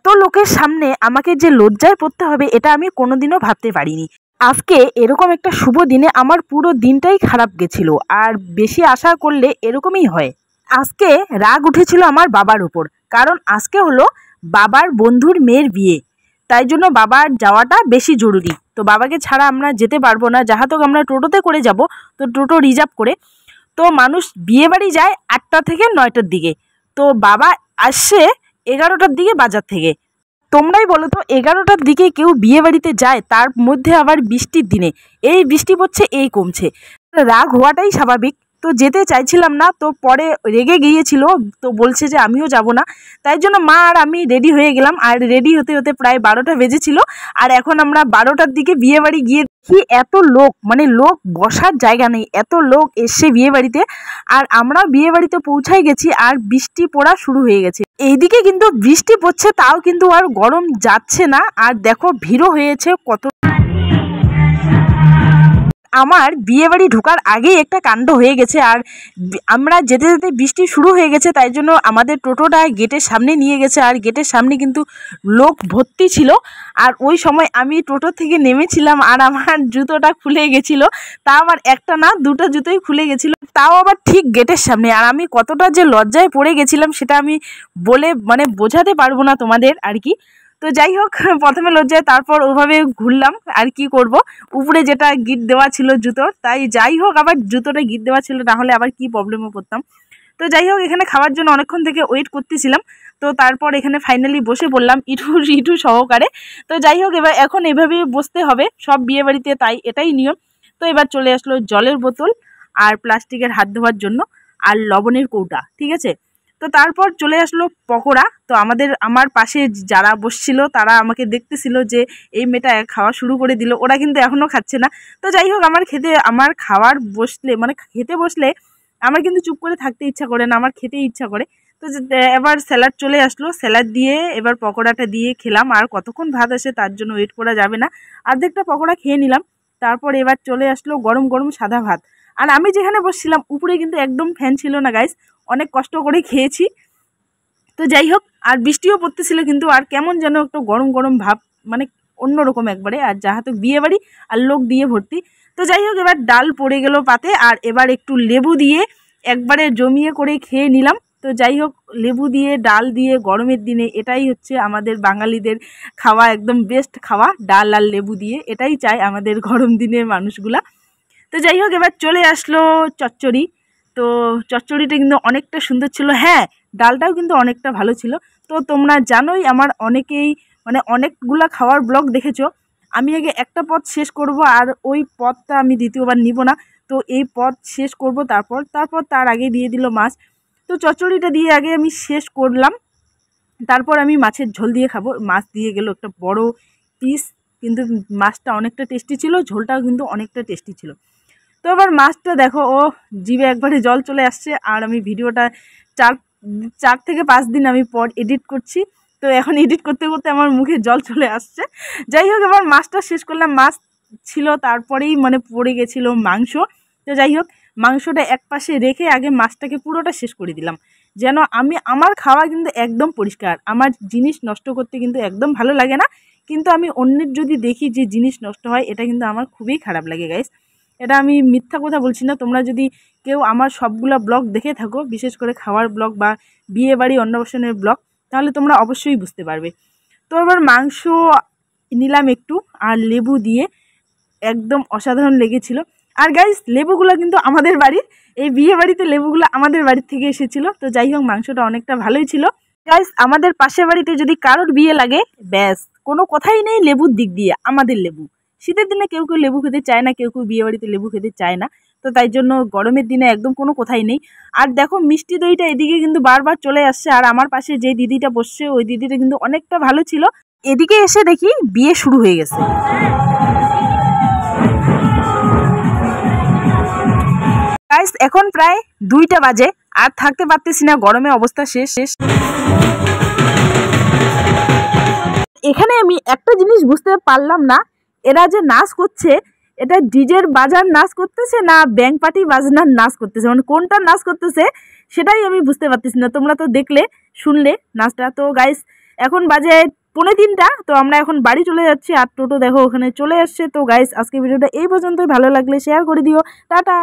তো লোকের সামনে আমাকে যে লজ্জায় পড়তে হবে এটা আমি কোনোদিনও ভাবতে পারিনি। আজকে এরকম একটা শুভ দিনে আমার পুরো দিনটাই খারাপ গেছিল, আর বেশি আশা করলে এরকমই হয়। আজকে রাগ উঠেছিল আমার বাবার উপর, কারণ আজকে হলো বাবার বন্ধুর মেয়ের বিয়ে। তাই জন্য বাবার যাওয়াটা বেশি জরুরি। তো বাবাকে ছাড়া আমরা যেতে পারবো না, যাহা হোক আমরা টোটোতে করে যাব। তো টোটো রিজার্ভ করে তো মানুষ বিয়ে বাড়ি যায় 8টা থেকে 9টার দিকে। তো বাবা আসছে 11টার দিকে বাজার থেকে। তোমরাই বলো তো 11টার দিকে কেউ বিয়ে বাড়িতে যায়, তার মধ্যে আবার বৃষ্টির দিনে। এই বৃষ্টি পড়ছে, এই কমছে, রাগ হওয়াটাই স্বাভাবিক। তো যেতে চাইছিলাম না, তো পরে রেগে গিয়েছিল, তো বলছে যে আমিও যাব না। তাই জন্য মা আর আমি রেডি হয়ে গেলাম, আর রেডি হতে হতে প্রায় 12টা বেজেছিল। আর এখন আমরা 12টার দিকে বিয়ে বাড়ি গিয়ে দেখি এত লোক, মানে লোক বসার জায়গা নেই, এত লোক এসছে বিয়ে বাড়িতে। আর আমরা বিয়ে বাড়িতে পৌঁছাই গেছি, আর বৃষ্টি পড়া শুরু হয়ে গেছে। এইদিকে কিন্তু বৃষ্টি পড়ছে, তাও কিন্তু আর গরম যাচ্ছে না। আর দেখো ভিড়ও হয়েছে কত। আমার বিয়ে বাড়ি ঢোকার আগেই একটা কাণ্ড হয়ে গেছে, আর আমরা যেতে যেতে বৃষ্টি শুরু হয়ে গেছে। তাই জন্য আমাদের টোটোটা গেটের সামনে নিয়ে গেছে, আর গেটের সামনে কিন্তু লোক ভর্তি ছিল। আর ওই সময় আমি টোটো থেকে নেমেছিলাম, আর আমার জুতোটা খুলে গেছিলো। তাও আমার একটা না, দুটো জুতোই খুলে গেছিলো, তাও আবার ঠিক গেটের সামনে। আর আমি কতটা যে লজ্জায় পড়ে গেছিলাম সেটা আমি বলে মানে বোঝাতে পারবো না তোমাদের আর কি। তো যাই হোক, প্রথমে লজ্জায়, তারপর ওভাবে ঘুরলাম। আর কি করব, উপরে যেটা গিট দেওয়া ছিল জুতোর, তাই যাই হোক আবার জুতোটা গিট দেওয়া ছিল, না হলে আবার কি প্রবলেমে পড়তাম। তো যাই হোক, এখানে খাওয়ার জন্য অনেকক্ষণ থেকে ওয়েট করতেছিলাম। তো তারপর এখানে ফাইনালি বসে পড়লাম ইটু সহকারে। তো যাই হোক, এখন এভাবেই বসতে হবে সব বিয়ে বাড়িতে, তাই এটাই নিয়ম। তো এবার চলে আসলো জলের বোতল, আর প্লাস্টিকের হাত ধোয়ার জন্য, আর লবণের কৌটা, ঠিক আছে। তো তারপর চলে আসলো পকোড়া। তো আমার পাশে যারা বসছিল তারা আমাকে দেখতেছিল যে এই মেয়েটা খাওয়া শুরু করে দিল, ওরা কিন্তু এখনও খাচ্ছে না। তো যাই হোক, আমার খাওয়ার বসলে, মানে খেতে বসলে আমার কিন্তু চুপ করে থাকতে ইচ্ছা করে না, আমার খেতে ইচ্ছা করে। তো এবার স্যালাড চলে আসলো, স্যালাড দিয়ে এবার পকোড়াটা দিয়ে খেলাম। আর কতক্ষণ ভাত আসে তার জন্য ওয়েট করা যাবে না, অর্ধেকটা পকোড়া খেয়ে নিলাম। তারপর এবার চলে আসলো গরম গরম সাদা ভাত। আর আমি যেখানে বসছিলাম উপরে কিন্তু একদম ফ্যান ছিল না গাইস, অনেক কষ্ট করে খেয়েছি। তো যাই হোক, আর বৃষ্টিও পড়তেছিল কিন্তু, আর কেমন যেন একটু গরম গরম ভাব, মানে অন্যরকম একবারে। আর যাহা তো বিয়ে বাড়ি আর লোক দিয়ে ভর্তি। তো যাই হোক, এবার ডাল পড়ে গেল পাতে, আর এবার একটু লেবু দিয়ে একবারে জমিয়ে করে খেয়ে নিলাম। তো যাই হোক, লেবু দিয়ে ডাল দিয়ে গরমের দিনে এটাই হচ্ছে আমাদের বাঙালিদের খাওয়া, একদম বেস্ট খাওয়া, ডাল আর লেবু দিয়ে। এটাই চাই আমাদের গরম দিনের মানুষগুলা। তো যাই হোক, এবার চলে আসলো চচ্চড়ি। তো চচ্চড়িটা কিন্তু অনেকটা সুন্দর ছিল, হ্যাঁ ডালটাও কিন্তু অনেকটা ভালো ছিল। তো তোমরা জানোই আমার অনেকেই মানে অনেকগুলা খাওয়ার ব্লগ দেখেছো। আমি আগে একটা পদ শেষ করব, আর ওই পদটা আমি দ্বিতীয়বার নিব না। তো এই পদ শেষ করব, তারপর তার আগে দিয়ে দিল মাছ। তো চচ্চড়িটা দিয়ে আগে আমি শেষ করলাম, তারপর আমি মাছের ঝোল দিয়ে খাবো। মাছ দিয়ে গেল একটা বড় পিস, কিন্তু মাছটা অনেকটা টেস্টি ছিল, ঝোলটাও কিন্তু অনেকটা টেস্টি ছিল। তো এবার মাছটা দেখো, ও জিভে একবারে জল চলে আসছে। আর আমি ভিডিওটা 4 থেকে 5 দিন আমি পর এডিট করছি। তো এখন এডিট করতে করতে আমার মুখে জল চলে আসছে। যাই হোক, এবার মাছটা শেষ করলাম। মাছ ছিল, তারপরেই মানে পড়ে গেছিলো মাংস। তো যাই হোক, মাংসটা এক পাশে রেখে আগে মাছটাকে পুরোটা শেষ করে দিলাম, যেন আমার খাওয়া কিন্তু একদম পরিষ্কার। আমার জিনিস নষ্ট করতে কিন্তু একদম ভালো লাগে না, কিন্তু আমি অন্যের যদি দেখি যে জিনিস নষ্ট হয়, এটা কিন্তু আমার খুবই খারাপ লাগে গাইস। এটা আমি মিথ্যা কথা বলছি না। তোমরা যদি কেউ আমার সবগুলা ব্লগ দেখে থাকো, বিশেষ করে খাওয়ার ব্লগ বা বিয়ে বাড়ি অন্নপ্রাশনের ব্লগ, তাহলে তোমরা অবশ্যই বুঝতে পারবে। তো এবার মাংস নিলাম একটু, আর লেবু দিয়ে একদম অসাধারণ লেগেছিল। আর গাইস, লেবুগুলো কিন্তু আমাদের বাড়ির, এই বিয়ে বাড়িতে লেবুগুলো আমাদের বাড়ির থেকে এসেছিলো। তো যাই হোক, মাংসটা অনেকটা ভালোই ছিল গাইস। আমাদের পাশের বাড়িতে যদি কারোর বিয়ে লাগে, ব্যাস কোনো কথাই নেই লেবুর দিক দিয়ে। আমাদের লেবু শীতের দিনে কেউ কেউ লেবু খেতে চায় না, কেউ কেউ বিয়ে বাড়িতে লেবু খেতে চায় না। তো তাই জন্য গরমের দিনে একদম কোনো কথাই নেই। আর দেখো, মিষ্টি দইটা এদিকে কিন্তু বারবার চলে আসছে। আর আমার পাশে যে দিদিটা বসছে, ওই দিদিটা কিন্তু অনেকটা ভালো ছিল। এদিকে এসে দেখি বিয়ে শুরু হয়ে গেছে। গাইস, এখন প্রায় 2টা বাজে, আর থাকতে পারতেছি না, গরমে অবস্থা শেষ। এখানে আমি একটা জিনিস বুঝতে পারলাম না, এরা যে নাচ করছে, এটা ডিজের বাজার নাচ করতেছে না ব্যাংক পার্টি বাজনার নাচ করতেছে, মানে কোনটা নাচ করতেছে সেটাই আমি বুঝতে পারতেছি না। তোমরা তো দেখলে, শুনলে নাচটা। তো গাইস, এখন বাজে 2:45। তো আমরা এখন বাড়ি চলে যাচ্ছি আর টোটো দেখো ওখানে চলে আসছে। তো গাইস আজকে ভিডিওটা এই পর্যন্তই, ভালো লাগলে শেয়ার করে দিও। টাটা।